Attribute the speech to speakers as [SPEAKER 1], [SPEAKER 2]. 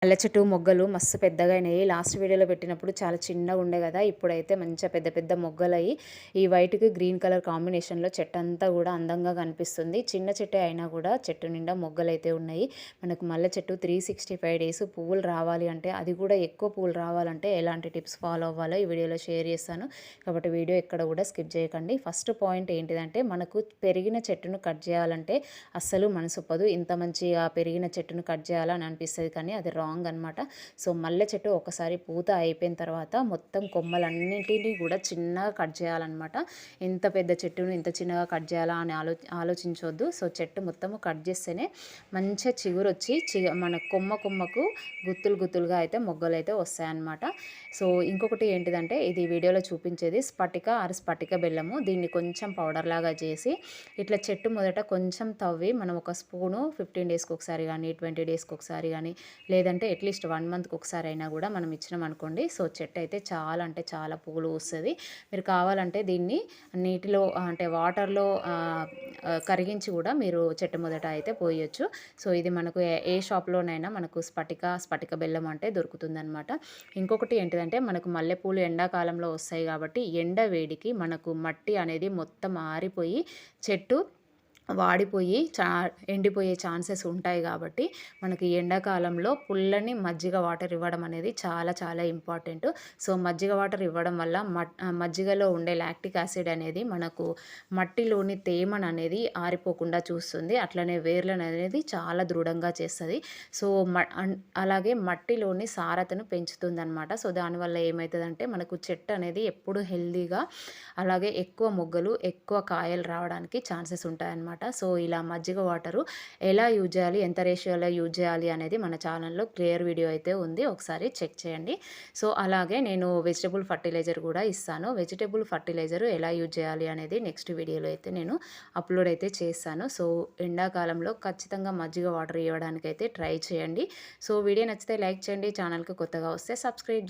[SPEAKER 1] మల్లె చెట్టు మొగ్గలు మస్తు పెద్దగయినాయి. లాస్ట్ వీడియోలో పెట్టినప్పుడు చాలా చిన్నగుండే గదా! ఇప్పుడైతే మంచిగా పెద్ద పెద్ద మొగ్గలయ్యి ఈ వైట్‌కి గ్రీన్ కలర్ కాంబినేషన్‌లో చెట్టంతా గూడా అందంగా కనిపిస్తుంది. చిన్న చెట్టే అయినా గూడా చెట్టు నిండా మొగ్గలైతే ఉన్నాయి. మనకు మల్లె చెట్టు 365 డేస్ పువ్వులు రావాలి అంటే, అది కూడా ఎక్కువ పువ్వులు రావాలంటే ఎలాంటి టిప్స్ ఫాలో అవ్వాలో ఈ వీడియోలో షేర్ చేస్తాను. కాబట్టి వీడియో ఎక్కడ కూడా స్కిప్ చేయకండి. ఫస్ట్ పాయింట్ ఏంటిదంటే, మనకు పెరిగిన చెట్టును కట్ చేయాలంటే అస్సలు మనసొప్పదు. ఇంత మంచిగా పెరిగిన చెట్టును కట్ చేయాలని అనిపిస్తది, కానీ అది రాంగ్ అనమాట. సో మల్లె చెట్టు ఒకసారి పూత అయిపోయిన తర్వాత మొత్తం కొమ్మలన్నింటినీ కూడా చిన్నగా కట్ చేయాలన్నమాట. ఇంత పెద్ద చెట్టును ఇంత చిన్నగా కట్ చేయాలా అని ఆలోచించొద్దు. సో చెట్టు మొత్తము కట్ చేస్తేనే మంచిగా చిగురొచ్చి మన కొమ్మకు గుత్తులు గుత్తులుగా అయితే మొగ్గలైతే వస్తాయన్నమాట. సో ఇంకొకటి ఏంటిదంటే, ఇది వీడియోలో చూపించేది స్ఫటిక బెల్లము. దీన్ని కొంచెం పౌడర్ లాగా చేసి ఇట్లా చెట్టు మొదట కొంచెం తవ్వి మనం ఒక స్పూను 15 డేస్కి ఒకసారి కానీ 20 డేస్కి ఒకసారి కానీ, లేదంటే అట్లీస్ట్ 1 మంత్కి ఒకసారి అయినా కూడా మనం ఇచ్చినాం అనుకోండి, సో చెట్టు అయితే చాలా అంటే చాలా పువ్వులు వస్తుంది. మీరు కావాలంటే దీన్ని నీటిలో అంటే వాటర్లో కరిగించి కూడా మీరు చెట్టు మొదట అయితే పోయొచ్చు. సో ఇది మనకు ఏ షాప్లోనైనా మనకు స్ఫటిక బెల్లం అంటే దొరుకుతుందనమాట. ఇంకొకటి ఏంటిదంటే, మనకు మల్లెపూలు ఎండాకాలంలో వస్తాయి కాబట్టి ఎండ వేడికి మనకు మట్టి అనేది మొత్తం ఆరిపోయి చెట్టు వాడిపోయి ఎండిపోయే ఛాన్సెస్ ఉంటాయి. కాబట్టి మనకి ఎండాకాలంలో పుల్లని మజ్జిగ వాటర్ ఇవ్వడం అనేది చాలా చాలా ఇంపార్టెంట్. సో మజ్జిగ వాటర్ ఇవ్వడం వల్ల మజ్జిగలో ఉండే లాక్టిక్ యాసిడ్ అనేది మనకు మట్టిలోని తేమను అనేది ఆరిపోకుండా చూస్తుంది. అట్లనే వేర్లను అనేది చాలా దృఢంగా చేస్తుంది. సో అలాగే మట్టిలోని సారతను పెంచుతుందన్నమాట. సో దానివల్ల ఏమవుతుందంటే, మనకు చెట్టు అనేది ఎప్పుడు హెల్దీగా, అలాగే ఎక్కువ మొగ్గలు ఎక్కువ కాయలు రావడానికి ఛాన్సెస్ ఉంటాయన్నమాట. సో ఇలా మజ్జిగ వాటరు ఎలా యూజ్ చేయాలి, ఎంత రేషియోలో యూజ్ చేయాలి అనేది మన ఛానల్లో క్లియర్ వీడియో అయితే ఉంది, ఒకసారి చెక్ చేయండి. సో అలాగే నేను వెజిటబుల్ ఫర్టిలైజర్ కూడా ఇస్తాను. వెజిటబుల్ ఫర్టిలైజర్ ఎలా యూజ్ చేయాలి అనేది నెక్స్ట్ వీడియోలో అయితే నేను అప్లోడ్ అయితే చేస్తాను. సో ఎండాకాలంలో ఖచ్చితంగా మజ్జిగ వాటర్ ఇవ్వడానికి అయితే ట్రై చేయండి. సో వీడియో నచ్చితే లైక్ చేయండి, ఛానల్కి కొత్తగా వస్తే సబ్స్క్రైబ్ చేయండి.